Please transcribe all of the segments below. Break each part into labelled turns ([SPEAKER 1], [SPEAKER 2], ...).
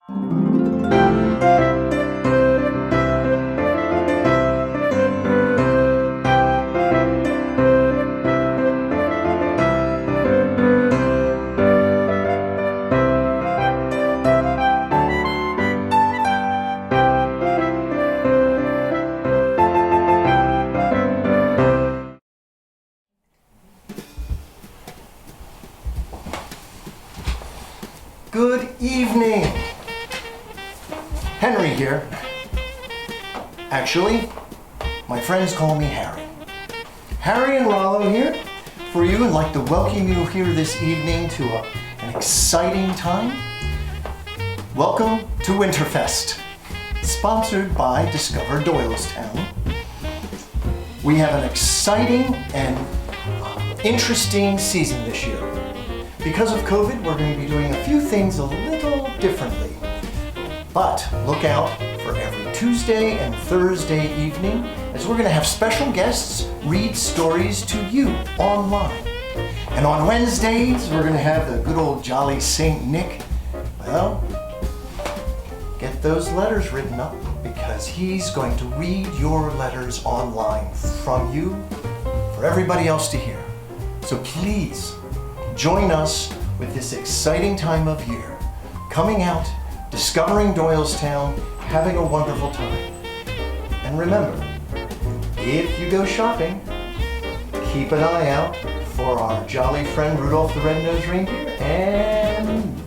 [SPEAKER 1] Good evening. Henry here. Actually, my friends call me Harry. Harry and Rollo here for you, and like to welcome you here this evening to an exciting time. Welcome to Winterfest, sponsored by Discover Doylestown. We have an exciting and interesting season this year. Because of COVID, we're going to be doing a few things a little differently. But look out for every Tuesday and Thursday evening, as we're going to have special guests read stories to you online. And on Wednesdays, we're going to have the good old jolly Saint Nick, well, get those letters written up, because he's going to read your letters online from you for everybody else to hear. So please, join us with this exciting time of year, coming out, discovering Doylestown, having a wonderful time. And remember, if you go shopping, keep an eye out for our jolly friend Rudolph the Red-Nosed Reindeer and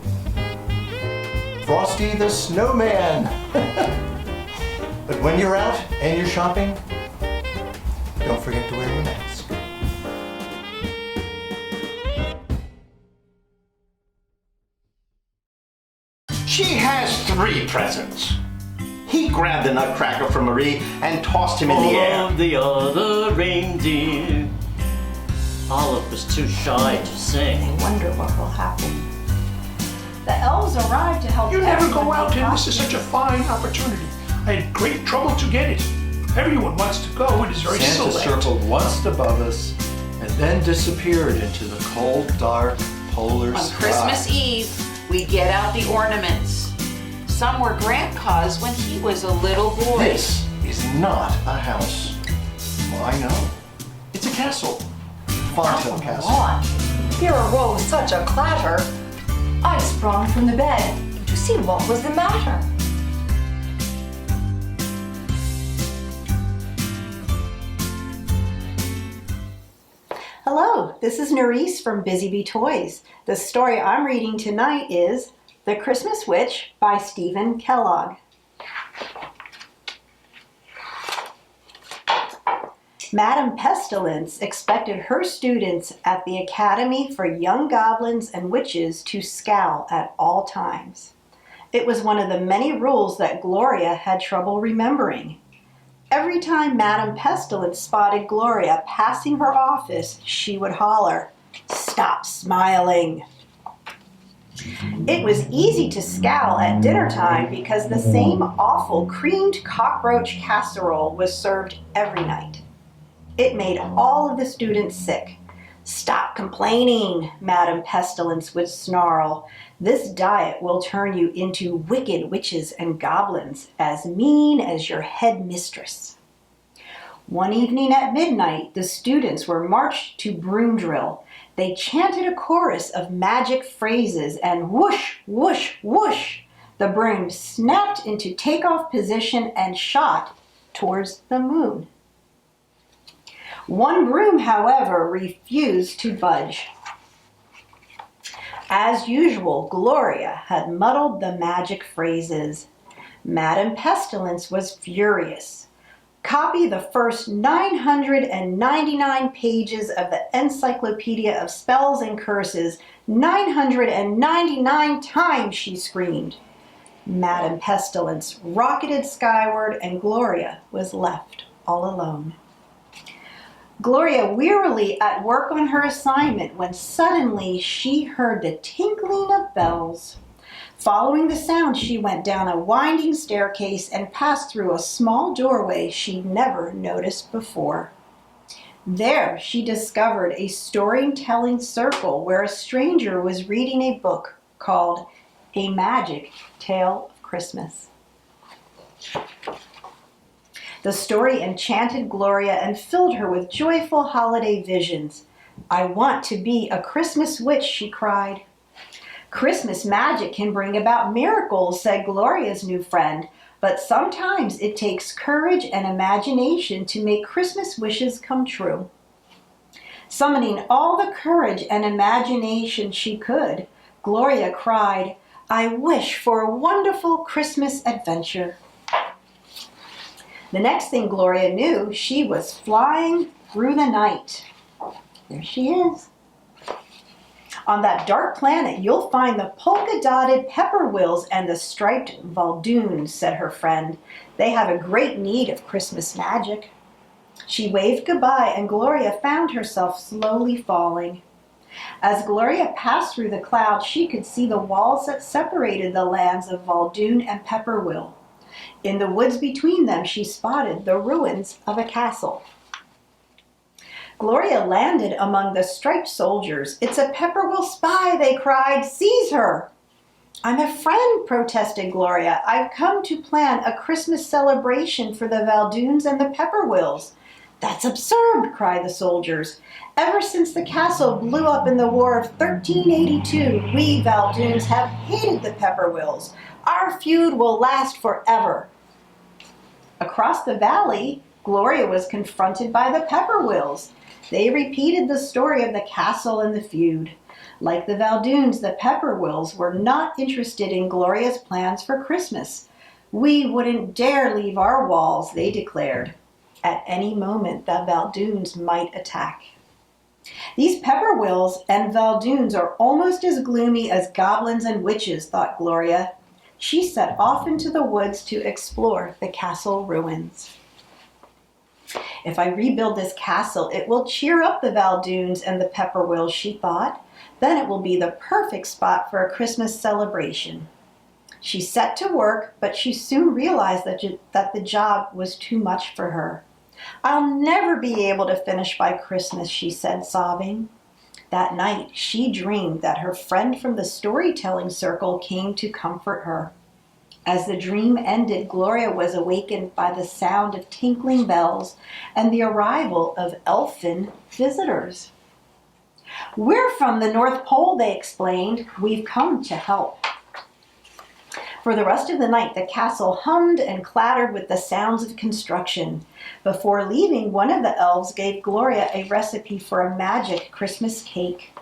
[SPEAKER 1] Frosty the Snowman. But when you're out and you're shopping, don't forget to wear your mask.
[SPEAKER 2] She has 3 presents. He grabbed the nutcracker from Marie and tossed him in the air.
[SPEAKER 3] All of the other reindeer. Olive was too shy to sing.
[SPEAKER 4] I wonder what will happen. The elves arrived to help.
[SPEAKER 5] You never go
[SPEAKER 4] everyone
[SPEAKER 5] out,
[SPEAKER 4] make
[SPEAKER 5] and this is such a fine opportunity. I had great trouble to get it. Everyone wants to go. It is very
[SPEAKER 6] Santa
[SPEAKER 5] select.
[SPEAKER 6] circled once above us and then disappeared into the cold, dark, polar
[SPEAKER 7] On
[SPEAKER 6] sky.
[SPEAKER 7] Christmas Eve, we get out the ornaments. Some were Grandpa's when he was a little boy.
[SPEAKER 1] This is not a house. Well, I know. It's a castle. Fontaine Castle.
[SPEAKER 4] on. Here arose such a clatter. I sprung from the bed to see what was the matter. Hello, this is Nerice from Busy Bee Toys. The story I'm reading tonight is The Christmas Witch by Stephen Kellogg. Madame Pestilence expected her students at the Academy for Young Goblins and Witches to scowl at all times. It was one of the many rules that Gloria had trouble remembering. Every time Madame Pestilence spotted Gloria passing her office, she would holler, "Stop smiling." It was easy to scowl at dinner time because the same awful creamed cockroach casserole was served every night. It made all of the students sick. "Stop complaining," Madame Pestilence would snarl. "This diet will turn you into wicked witches and goblins, as mean as your headmistress." One evening at midnight, the students were marched to broom drill. They chanted a chorus of magic phrases, and whoosh, whoosh, whoosh, the broom snapped into takeoff position and shot towards the moon. One broom, however, refused to budge. As usual, Gloria had muddled the magic phrases. Madame Pestilence was furious. Copy the first 999 pages of the Encyclopedia of Spells and Curses 999 times, she screamed. Madame Pestilence rocketed skyward, and Gloria was left all alone. Gloria wearily at work on her assignment when suddenly she heard the tinkling of bells. Following the sound, she went down a winding staircase and passed through a small doorway she'd never noticed before. There, she discovered a storytelling circle where a stranger was reading a book called A Magic Tale of Christmas. The story enchanted Gloria and filled her with joyful holiday visions. "I want to be a Christmas witch," she cried. "Christmas magic can bring about miracles," said Gloria's new friend, "but sometimes it takes courage and imagination to make Christmas wishes come true." Summoning all the courage and imagination she could, Gloria cried, "I wish for a wonderful Christmas adventure." The next thing Gloria knew, she was flying through the night. There she is. "On that dark planet, you'll find the polka-dotted pepper wheels and the striped valdoons," said her friend. "They have a great need of Christmas magic." She waved goodbye, and Gloria found herself slowly falling. As Gloria passed through the clouds, she could see the walls that separated the lands of Valdoon and Pepperwill. In the woods between them, she spotted the ruins of a castle. Gloria landed among the striped soldiers. "It's a Pepperwill spy," they cried. "Seize her!" "I'm a friend," protested Gloria. "I've come to plan a Christmas celebration for the Valdoons and the Pepperwills." "That's absurd," cried the soldiers. "Ever since the castle blew up in the War of 1382, we Valdoons have hated the Pepperwills. Our feud will last forever." Across the valley, Gloria was confronted by the Pepperwills. They repeated the story of the castle and the feud. Like the Valdoons, the Pepperwills were not interested in Gloria's plans for Christmas. "We wouldn't dare leave our walls," they declared. At any moment, the Valdoons might attack. "These Pepperwills and Valdoons are almost as gloomy as goblins and witches," thought Gloria. She set off into the woods to explore the castle ruins. "If I rebuild this castle, it will cheer up the Valdoons and the Pepperwills," she thought. "Then it will be the perfect spot for a Christmas celebration." She set to work, but she soon realized that the job was too much for her. "I'll never be able to finish by Christmas," she said, sobbing. That night, she dreamed that her friend from the storytelling circle came to comfort her. As the dream ended, Gloria was awakened by the sound of tinkling bells and the arrival of elfin visitors. "We're from the North Pole," they explained. "We've come to help." For the rest of the night, the castle hummed and clattered with the sounds of construction. Before leaving, one of the elves gave Gloria a recipe for a magic Christmas cake.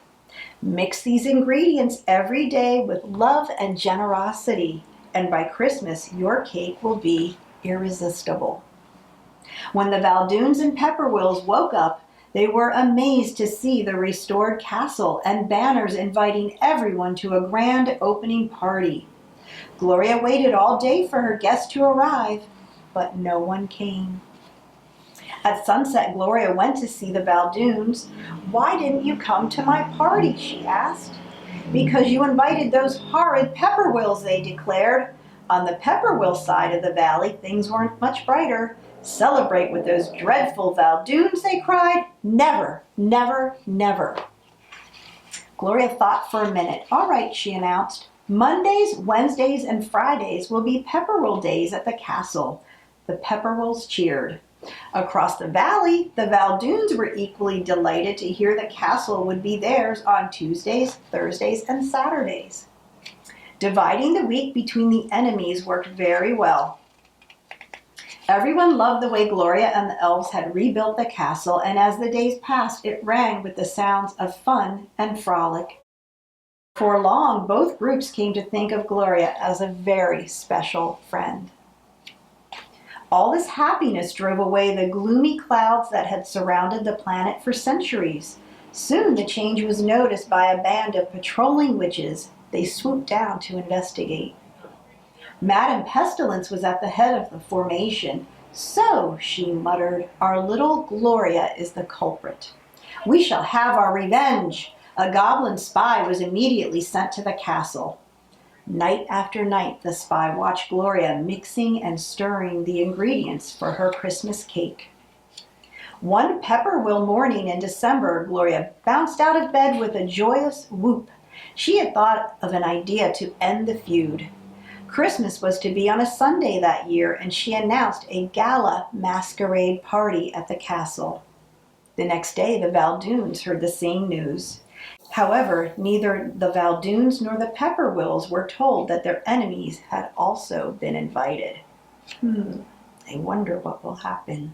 [SPEAKER 4] "Mix these ingredients every day with love and generosity, and by Christmas, your cake will be irresistible." When the Valdoons and Pepperwills woke up, they were amazed to see the restored castle and banners inviting everyone to a grand opening party. Gloria waited all day for her guests to arrive, but no one came. At sunset, Gloria went to see the Valdoons. "Why didn't you come to my party?" she asked. "Because you invited those horrid Pepperwills," they declared. On the Pepperwill side of the valley, things weren't much brighter. "Celebrate with those dreadful Valdoons," they cried. "Never, never, never." Gloria thought for a minute. "All right," she announced. "Mondays, Wednesdays, and Fridays will be Pepperwill days at the castle." The Pepperwills cheered. Across the valley, the Valdoons were equally delighted to hear the castle would be theirs on Tuesdays, Thursdays, and Saturdays. Dividing the week between the enemies worked very well. Everyone loved the way Gloria and the elves had rebuilt the castle, and as the days passed, it rang with the sounds of fun and frolic. For long, both groups came to think of Gloria as a very special friend. All this happiness drove away the gloomy clouds that had surrounded the planet for centuries. Soon the change was noticed by a band of patrolling witches. They swooped down to investigate. Madame Pestilence was at the head of the formation. "So," she muttered, "our little Gloria is the culprit. We shall have our revenge." A goblin spy was immediately sent to the castle. Night after night, the spy watched Gloria mixing and stirring the ingredients for her Christmas cake. One Pepperwill morning in December, Gloria bounced out of bed with a joyous whoop. She had thought of an idea to end the feud. Christmas was to be on a Sunday that year, and she announced a gala masquerade party at the castle. The next day, the Valdoons heard the same news. However, neither the Valdoons nor the Pepperwills were told that their enemies had also been invited. I wonder what will happen.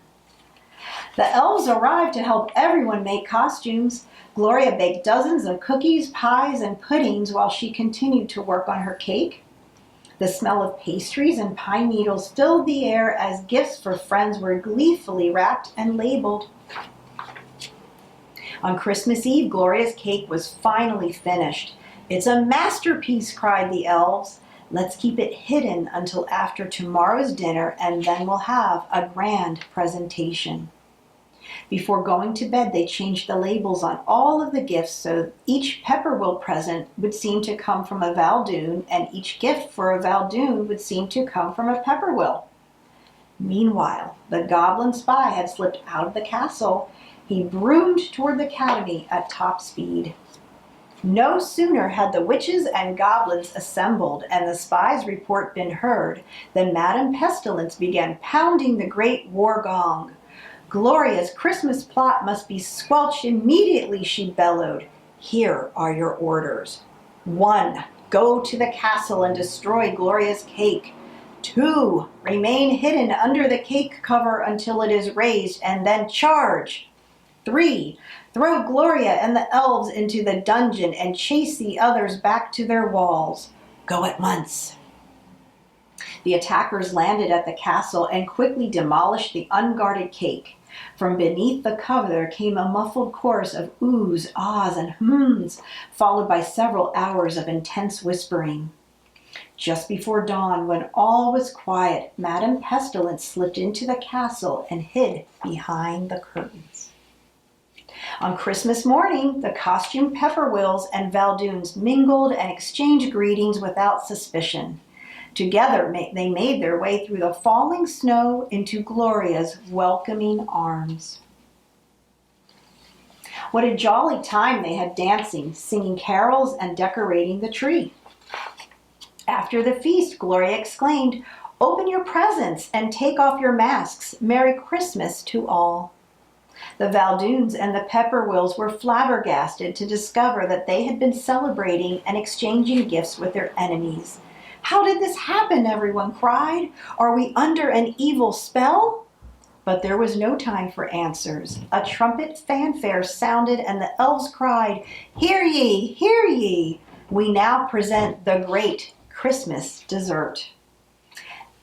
[SPEAKER 4] The elves arrived to help everyone make costumes. Gloria baked dozens of cookies, pies, and puddings while she continued to work on her cake. The smell of pastries and pine needles filled the air as gifts for friends were gleefully wrapped and labeled. On Christmas Eve, Gloria's cake was finally finished. "It's a masterpiece," cried the elves. "Let's keep it hidden until after tomorrow's dinner, and then we'll have a grand presentation." Before going to bed, they changed the labels on all of the gifts so each Pepperwill present would seem to come from a Valdoon, and each gift for a Valdoon would seem to come from a Pepperwill. Meanwhile, the goblin spy had slipped out of the castle. He broomed toward the academy at top speed. No sooner had the witches and goblins assembled and the spy's report been heard than Madame Pestilence began pounding the great war gong. "Gloria's Christmas plot must be squelched immediately," she bellowed. "Here are your orders. 1. Go to the castle and destroy Gloria's cake. 2. Remain hidden under the cake cover until it is raised and then charge. 3. Throw Gloria and the elves into the dungeon and chase the others back to their walls. Go at once." The attackers landed at the castle and quickly demolished the unguarded cake. From beneath the cover there came a muffled chorus of oohs, ahs, and hmms, followed by several hours of intense whispering. Just before dawn, when all was quiet, Madame Pestilence slipped into the castle and hid behind the curtains. On Christmas morning, the costume Pepperwills and Valdoons mingled and exchanged greetings without suspicion. Together, they made their way through the falling snow into Gloria's welcoming arms. What a jolly time they had dancing, singing carols, and decorating the tree. After the feast, Gloria exclaimed, "Open your presents and take off your masks. Merry Christmas to all." The Valdoons and the Pepperwills were flabbergasted to discover that they had been celebrating and exchanging gifts with their enemies. "How did this happen?" everyone cried. "Are we under an evil spell?" But there was no time for answers. A trumpet fanfare sounded and the elves cried, "Hear ye, hear ye! We now present the great Christmas dessert."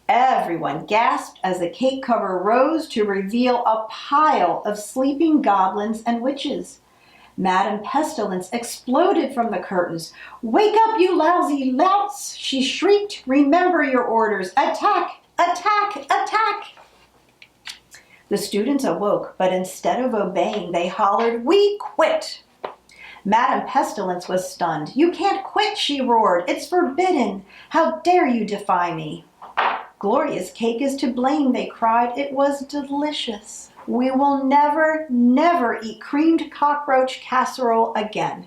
[SPEAKER 4] Everyone gasped as the cake cover rose to reveal a pile of sleeping goblins and witches. Madame Pestilence exploded from the curtains. "Wake up, you lousy louts!" she shrieked. "Remember your orders! Attack! Attack! Attack!" The students awoke, but instead of obeying, they hollered, "We quit!" Madame Pestilence was stunned. "You can't quit," she roared. "It's forbidden. How dare you defy me?" "Gloria's cake is to blame," they cried. "It was delicious. We will never, never eat creamed cockroach casserole again."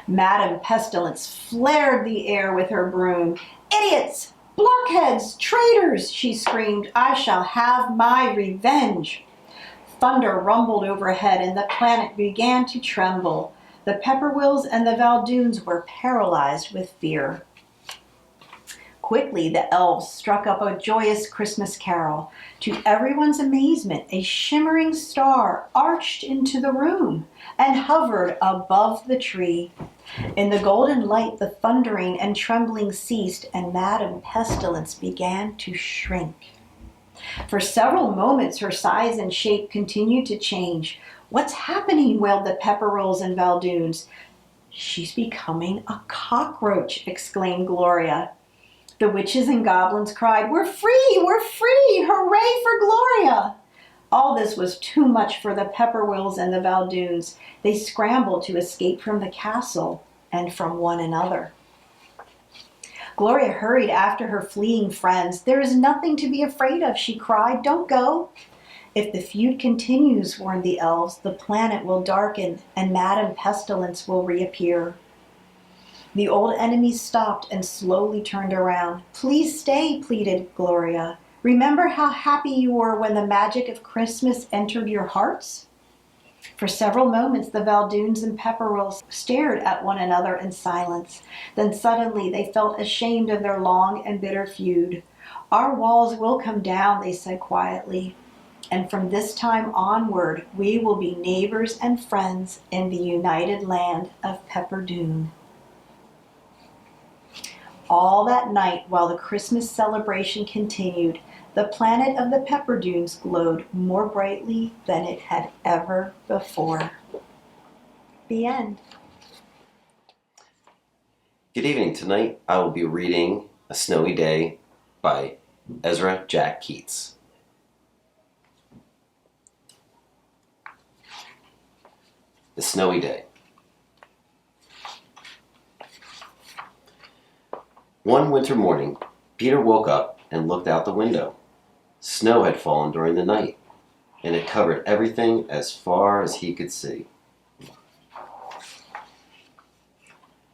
[SPEAKER 4] Madame Pestilence flared the air with her broom. "Idiots! Blockheads! Traitors!" she screamed. "I shall have my revenge." Thunder rumbled overhead and the planet began to tremble. The Pepperwills and the Valdoons were paralyzed with fear. Quickly, the elves struck up a joyous Christmas carol. To everyone's amazement, a shimmering star arched into the room and hovered above the tree. In the golden light, the thundering and trembling ceased, and Madame Pestilence began to shrink. For several moments, her size and shape continued to change. "What's happening?" wailed the Pepperwills and Valdoons. "She's becoming a cockroach," exclaimed Gloria. The witches and goblins cried, "We're free! We're free! Hooray for Gloria!" All this was too much for the Pepperwills and the Valdoons. They scrambled to escape from the castle and from one another. Gloria hurried after her fleeing friends. "There is nothing to be afraid of," she cried. "Don't go." "If the feud continues," warned the elves, "the planet will darken and Madame Pestilence will reappear." The old enemy stopped and slowly turned around. "Please stay," pleaded Gloria. "Remember how happy you were when the magic of Christmas entered your hearts?" For several moments, the Valdoons and Pepperwills stared at one another in silence. Then suddenly they felt ashamed of their long and bitter feud. "Our walls will come down," they said quietly. "And from this time onward, we will be neighbors and friends in the united land of Pepperdoon." All that night, while the Christmas celebration continued, the planet of the Pepperdoons glowed more brightly than it had ever before. The end.
[SPEAKER 8] Good evening. Tonight I will be reading A Snowy Day by Ezra Jack Keats. The Snowy Day. One winter morning, Peter woke up and looked out the window. Snow had fallen during the night, and it covered everything as far as he could see.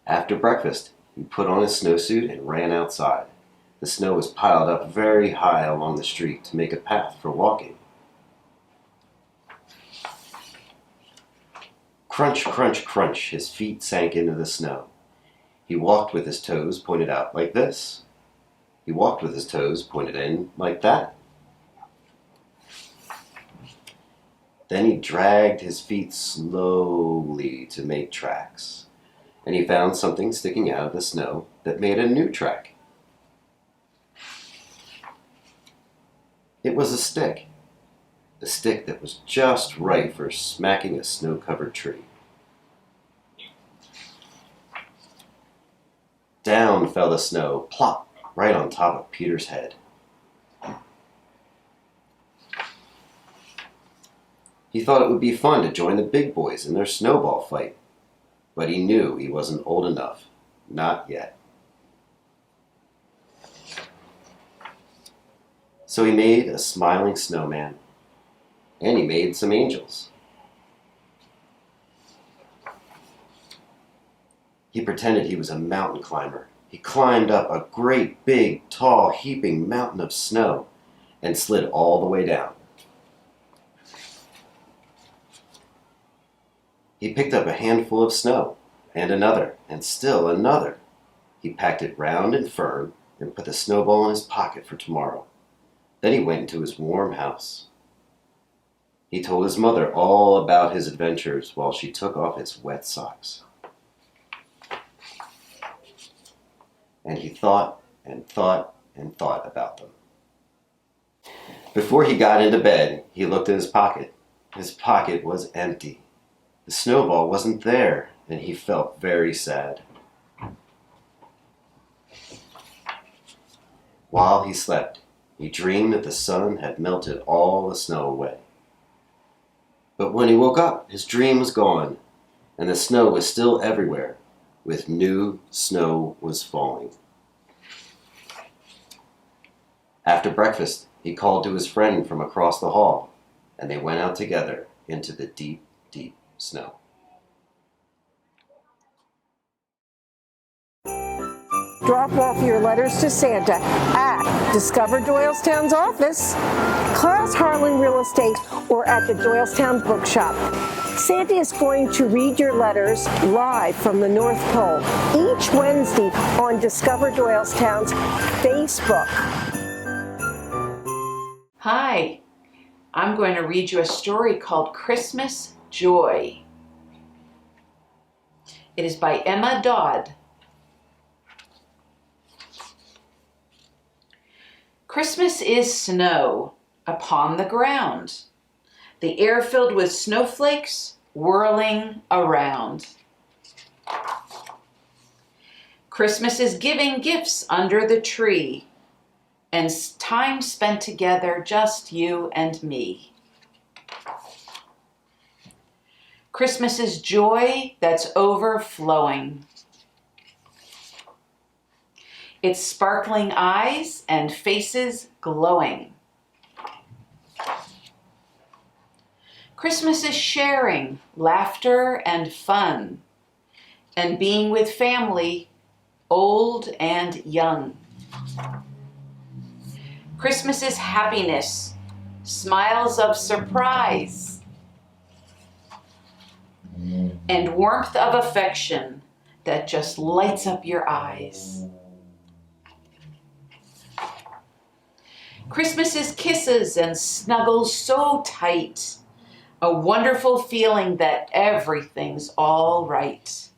[SPEAKER 8] After breakfast, he put on his snowsuit and ran outside. The snow was piled up very high along the street to make a path for walking. Crunch, crunch, crunch, his feet sank into the snow. He walked with his toes pointed out like this. He walked with his toes pointed in like that. Then he dragged his feet slowly to make tracks, and he found something sticking out of the snow that made a new track. It was a stick that was just right for smacking a snow-covered tree. Down fell the snow, plop, right on top of Peter's head. He thought it would be fun to join the big boys in their snowball fight, but he knew he wasn't old enough. Not yet. So he made a smiling snowman, and he made some angels. He pretended he was a mountain climber. He climbed up a great, big, tall, heaping mountain of snow and slid all the way down. He picked up a handful of snow, and another, and still another. He packed it round and firm and put the snowball in his pocket for tomorrow. Then he went into his warm house. He told his mother all about his adventures while she took off his wet socks. And he thought and thought and thought about them. Before he got into bed, he looked in his pocket. His pocket was empty. The snowball wasn't there, and he felt very sad. While he slept, he dreamed that the sun had melted all the snow away. But when he woke up, his dream was gone, and the snow was still everywhere, with new snow was falling. After breakfast, he called to his friend from across the hall, and they went out together into the deep, deep snow.
[SPEAKER 9] Drop off your letters to Santa at Discover Doylestown's office, Class-Harlan Real Estate, or at the Doylestown Bookshop. Santa is going to read your letters live from the North Pole each Wednesday on Discover Doylestown's Facebook.
[SPEAKER 7] Hi, I'm going to read you a story called Christmas Joy. It is by Emma Dodd. Christmas is snow upon the ground, the air filled with snowflakes whirling around. Christmas is giving gifts under the tree, and time spent together, just you and me. Christmas is joy that's overflowing. It's sparkling eyes and faces glowing. Christmas is sharing, laughter and fun, and being with family old and young. Christmas is happiness, smiles of surprise, and warmth of affection that just lights up your eyes. Christmas is kisses and snuggles so tight, a wonderful feeling that everything's all right.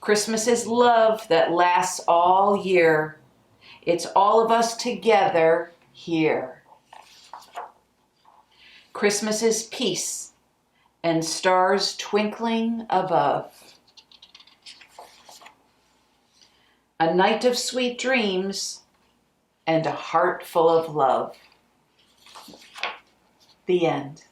[SPEAKER 7] Christmas is love that lasts all year. It's all of us together here. Christmas is peace and stars twinkling above. A night of sweet dreams and a heart full of love. The end.